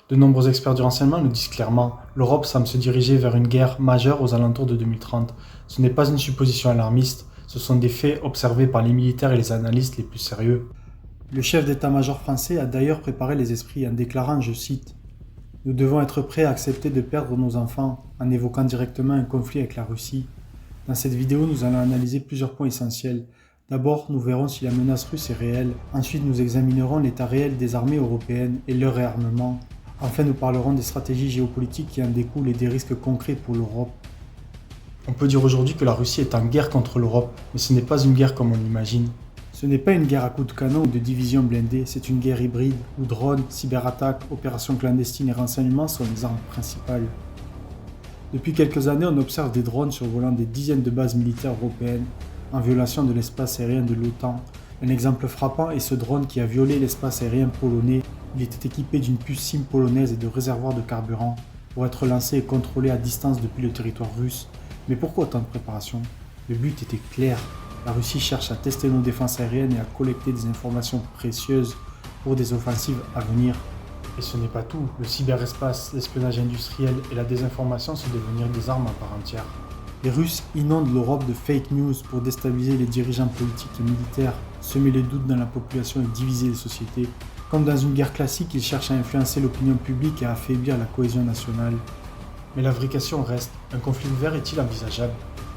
De nombreux experts du renseignement le disent clairement, l'Europe semble se diriger vers une guerre majeure aux alentours de 2030. Ce n'est pas une supposition alarmiste, ce sont des faits observés par les militaires et les analystes les plus sérieux. Le chef d'état-major français a d'ailleurs préparé les esprits en déclarant, je cite, nous devons être prêts à accepter de perdre nos enfants, en évoquant directement un conflit avec la Russie. Dans cette vidéo, nous allons analyser plusieurs points essentiels. D'abord, nous verrons si la menace russe est réelle. Ensuite, nous examinerons l'état réel des armées européennes et leur réarmement. Enfin, nous parlerons des stratégies géopolitiques qui en découlent et des risques concrets pour l'Europe. On peut dire aujourd'hui que la Russie est en guerre contre l'Europe, mais ce n'est pas une guerre comme on l'imagine. Ce n'est pas une guerre à coups de canon ou de divisions blindées, c'est une guerre hybride où drones, cyberattaques, opérations clandestines et renseignements sont les armes principales. Depuis quelques années, on observe des drones survolant des dizaines de bases militaires européennes en violation de l'espace aérien de l'OTAN. Un exemple frappant est ce drone qui a violé l'espace aérien polonais. Il était équipé d'une puce SIM polonaise et de réservoirs de carburant pour être lancé et contrôlé à distance depuis le territoire russe. Mais pourquoi autant de préparation? Le but était clair. La Russie cherche à tester nos défenses aériennes et à collecter des informations précieuses pour des offensives à venir. Et ce n'est pas tout, le cyberespace, l'espionnage industriel et la désinformation sont devenir des armes à part entière. Les Russes inondent l'Europe de fake news pour déstabiliser les dirigeants politiques et militaires, semer les doutes dans la population et diviser les sociétés. Comme dans une guerre classique, ils cherchent à influencer l'opinion publique et à affaiblir la cohésion nationale. Mais la vraie question reste, un conflit ouvert est-il envisageable?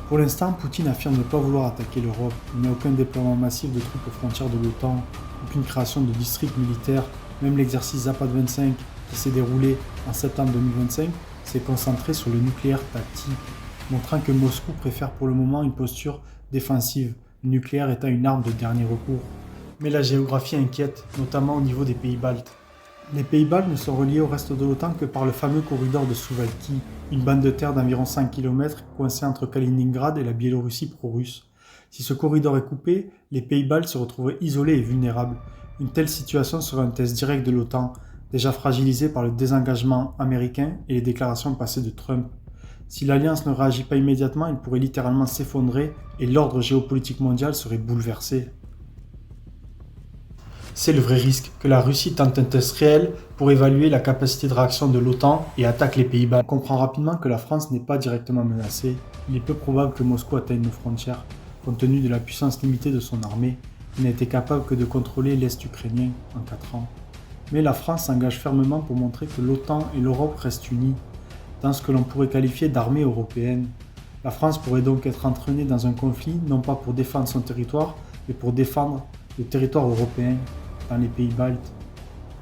Pour l'instant, Poutine affirme ne pas vouloir attaquer l'Europe. Il n'y a aucun déploiement massif de troupes aux frontières de l'OTAN, aucune création de districts militaires. Même l'exercice Zapad 25 qui s'est déroulé en septembre 2025 s'est concentré sur le nucléaire tactique, montrant que Moscou préfère pour le moment une posture défensive, le nucléaire étant une arme de dernier recours. Mais la géographie inquiète, notamment au niveau des pays baltes. Les pays baltes ne sont reliés au reste de l'OTAN que par le fameux corridor de Suwalki, une bande de terre d'environ 5 km coincée entre Kaliningrad et la Biélorussie pro-russe. Si ce corridor est coupé, les pays baltes se retrouveraient isolés et vulnérables. Une telle situation serait un test direct de l'OTAN, déjà fragilisée par le désengagement américain et les déclarations passées de Trump. Si l'Alliance ne réagit pas immédiatement, elle pourrait littéralement s'effondrer et l'ordre géopolitique mondial serait bouleversé. C'est le vrai risque, que la Russie tente un test réel pour évaluer la capacité de réaction de l'OTAN et attaque les Pays-Bas. On comprend rapidement que la France n'est pas directement menacée. Il est peu probable que Moscou atteigne nos frontières, compte tenu de la puissance limitée de son armée. Il n'a été capable que de contrôler l'Est ukrainien en 4 ans. Mais la France s'engage fermement pour montrer que l'OTAN et l'Europe restent unies, dans ce que l'on pourrait qualifier d'armée européenne. La France pourrait donc être entraînée dans un conflit, non pas pour défendre son territoire, mais pour défendre le territoire européen dans les pays baltes.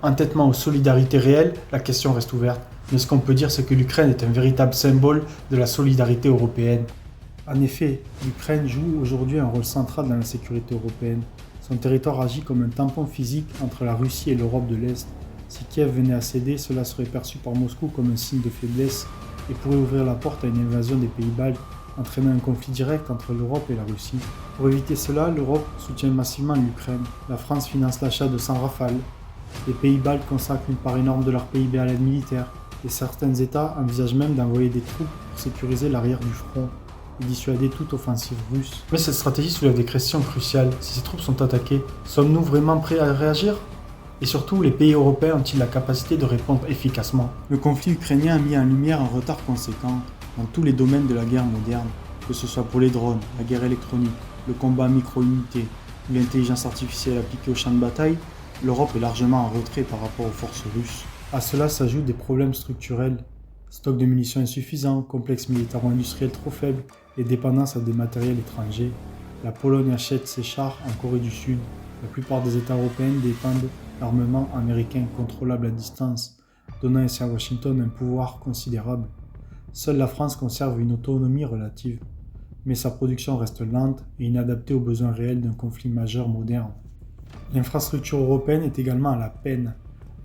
Entêtement ou solidarité réelle, la question reste ouverte. Mais ce qu'on peut dire, c'est que l'Ukraine est un véritable symbole de la solidarité européenne. En effet, l'Ukraine joue aujourd'hui un rôle central dans la sécurité européenne. Son territoire agit comme un tampon physique entre la Russie et l'Europe de l'Est. Si Kiev venait à céder, cela serait perçu par Moscou comme un signe de faiblesse et pourrait ouvrir la porte à une invasion des pays baltes, entraînant un conflit direct entre l'Europe et la Russie. Pour éviter cela, l'Europe soutient massivement l'Ukraine. La France finance l'achat de 100 Rafale. Les pays baltes consacrent une part énorme de leur PIB à l'aide militaire. Et certains États envisagent même d'envoyer des troupes pour sécuriser l'arrière du front et dissuader toute offensive russe. Mais cette stratégie soulève des questions cruciales. Si ces troupes sont attaquées, sommes-nous vraiment prêts à réagir? Et surtout, les pays européens ont-ils la capacité de répondre efficacement? Le conflit ukrainien a mis en lumière un retard conséquent dans tous les domaines de la guerre moderne, que ce soit pour les drones, la guerre électronique, le combat à micro-unités ou l'intelligence artificielle appliquée au champ de bataille, l'Europe est largement en retrait par rapport aux forces russes. À cela s'ajoutent des problèmes structurels, stock de munitions insuffisants, complexe militaro-industriel trop faible et dépendance à des matériels étrangers. La Pologne achète ses chars en Corée du Sud. La plupart des États européens dépendent d'armements américains contrôlables à distance, donnant ainsi à Washington un pouvoir considérable. Seule la France conserve une autonomie relative, mais sa production reste lente et inadaptée aux besoins réels d'un conflit majeur moderne. L'infrastructure européenne est également à la peine.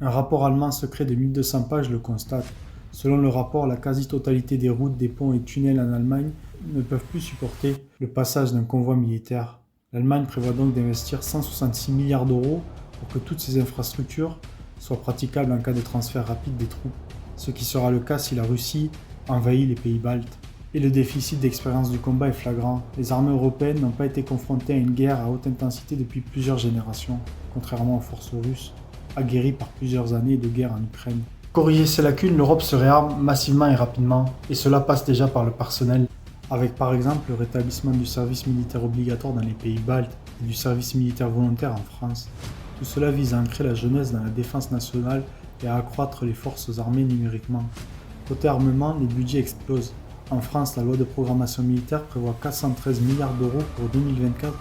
Un rapport allemand secret de 1200 pages le constate. Selon le rapport, la quasi-totalité des routes, des ponts et tunnels en Allemagne ne peuvent plus supporter le passage d'un convoi militaire. L'Allemagne prévoit donc d'investir 166 milliards d'euros pour que toutes ces infrastructures soient praticables en cas de transfert rapide des troupes, ce qui sera le cas si la Russie envahit les pays baltes. Et le déficit d'expérience du combat est flagrant. Les armées européennes n'ont pas été confrontées à une guerre à haute intensité depuis plusieurs générations, contrairement aux forces russes, aguerries par plusieurs années de guerre en Ukraine. Pour corriger ces lacunes, l'Europe se réarme massivement et rapidement, et cela passe déjà par le personnel, avec par exemple le rétablissement du service militaire obligatoire dans les pays baltes et du service militaire volontaire en France. Tout cela vise à ancrer la jeunesse dans la défense nationale et à accroître les forces armées numériquement. Côté armement, les budgets explosent. En France, la loi de programmation militaire prévoit 413 milliards d'euros pour 2024-2030,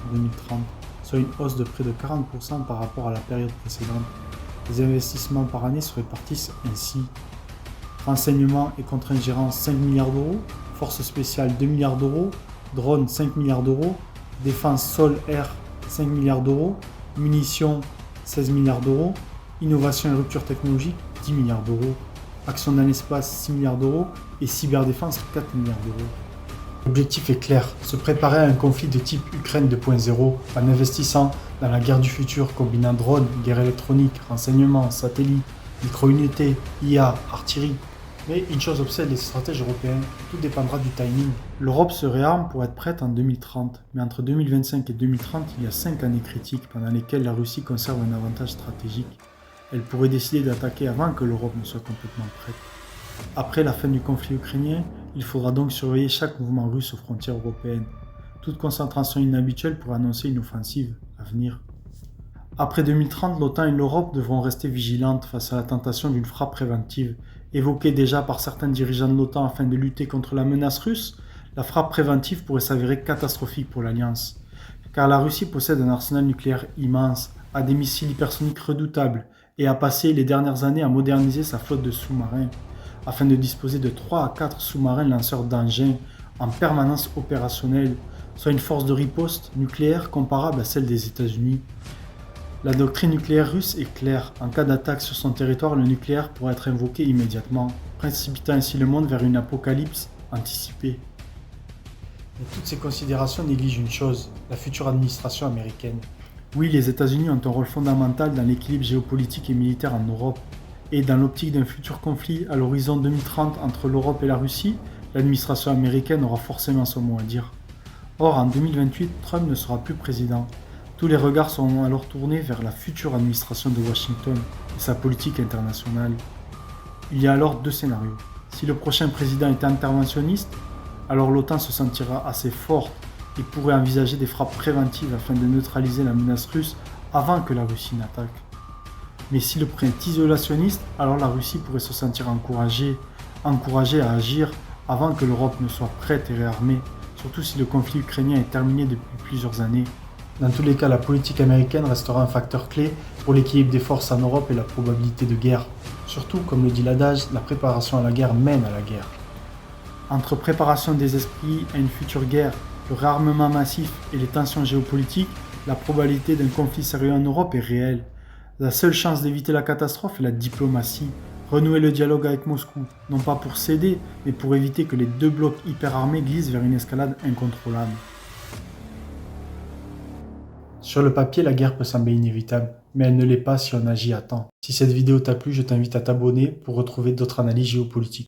soit une hausse de près de 40% par rapport à la période précédente. Les investissements par année se répartissent ainsi. Renseignement et contre-ingérence 5 milliards d'euros, forces spéciales 2 milliards d'euros, drones 5 milliards d'euros, défense sol-air 5 milliards d'euros, munitions 16 milliards d'euros, innovation et rupture technologique 10 milliards d'euros, action dans l'espace 6 milliards d'euros et cyberdéfense 4 milliards d'euros. L'objectif est clair, se préparer à un conflit de type Ukraine 2.0 en investissant dans la guerre du futur combinant drones, guerre électronique, renseignement, satellites, micro-unités, IA, artillerie. Mais une chose obsède les stratèges européens, tout dépendra du timing. L'Europe se réarme pour être prête en 2030, mais entre 2025 et 2030, il y a 5 années critiques pendant lesquelles la Russie conserve un avantage stratégique. Elle pourrait décider d'attaquer avant que l'Europe ne soit complètement prête. Après la fin du conflit ukrainien, il faudra donc surveiller chaque mouvement russe aux frontières européennes. Toute concentration inhabituelle pourrait annoncer une offensive à venir. Après 2030, l'OTAN et l'Europe devront rester vigilantes face à la tentation d'une frappe préventive. Évoquée déjà par certains dirigeants de l'OTAN afin de lutter contre la menace russe, la frappe préventive pourrait s'avérer catastrophique pour l'Alliance. Car la Russie possède un arsenal nucléaire immense, a des missiles hypersoniques redoutables et a passé les dernières années à moderniser sa flotte de sous-marins, afin de disposer de 3 à 4 sous-marins lanceurs d'engins en permanence opérationnels, soit une force de riposte nucléaire comparable à celle des États-Unis. La doctrine nucléaire russe est claire, en cas d'attaque sur son territoire, le nucléaire pourra être invoqué immédiatement, précipitant ainsi le monde vers une apocalypse anticipée. Mais toutes ces considérations négligent une chose, la future administration américaine. Oui, les États-Unis ont un rôle fondamental dans l'équilibre géopolitique et militaire en Europe, et dans l'optique d'un futur conflit à l'horizon 2030 entre l'Europe et la Russie, l'administration américaine aura forcément son mot à dire. Or, en 2028, Trump ne sera plus président. Tous les regards seront alors tournés vers la future administration de Washington et sa politique internationale. Il y a alors 2 scénarios. Si le prochain président est interventionniste, alors l'OTAN se sentira assez forte et pourrait envisager des frappes préventives afin de neutraliser la menace russe avant que la Russie n'attaque. Mais si le président est isolationniste, alors la Russie pourrait se sentir encouragée à agir avant que l'Europe ne soit prête et réarmée, surtout si le conflit ukrainien est terminé depuis plusieurs années. Dans tous les cas, la politique américaine restera un facteur clé pour l'équilibre des forces en Europe et la probabilité de guerre. Surtout, comme le dit l'adage, la préparation à la guerre mène à la guerre. Entre préparation des esprits à une future guerre, le réarmement massif et les tensions géopolitiques, la probabilité d'un conflit sérieux en Europe est réelle. La seule chance d'éviter la catastrophe est la diplomatie. Renouer le dialogue avec Moscou, non pas pour céder, mais pour éviter que les 2 blocs hyper-armés glissent vers une escalade incontrôlable. Sur le papier, la guerre peut sembler inévitable, mais elle ne l'est pas si on agit à temps. Si cette vidéo t'a plu, je t'invite à t'abonner pour retrouver d'autres analyses géopolitiques.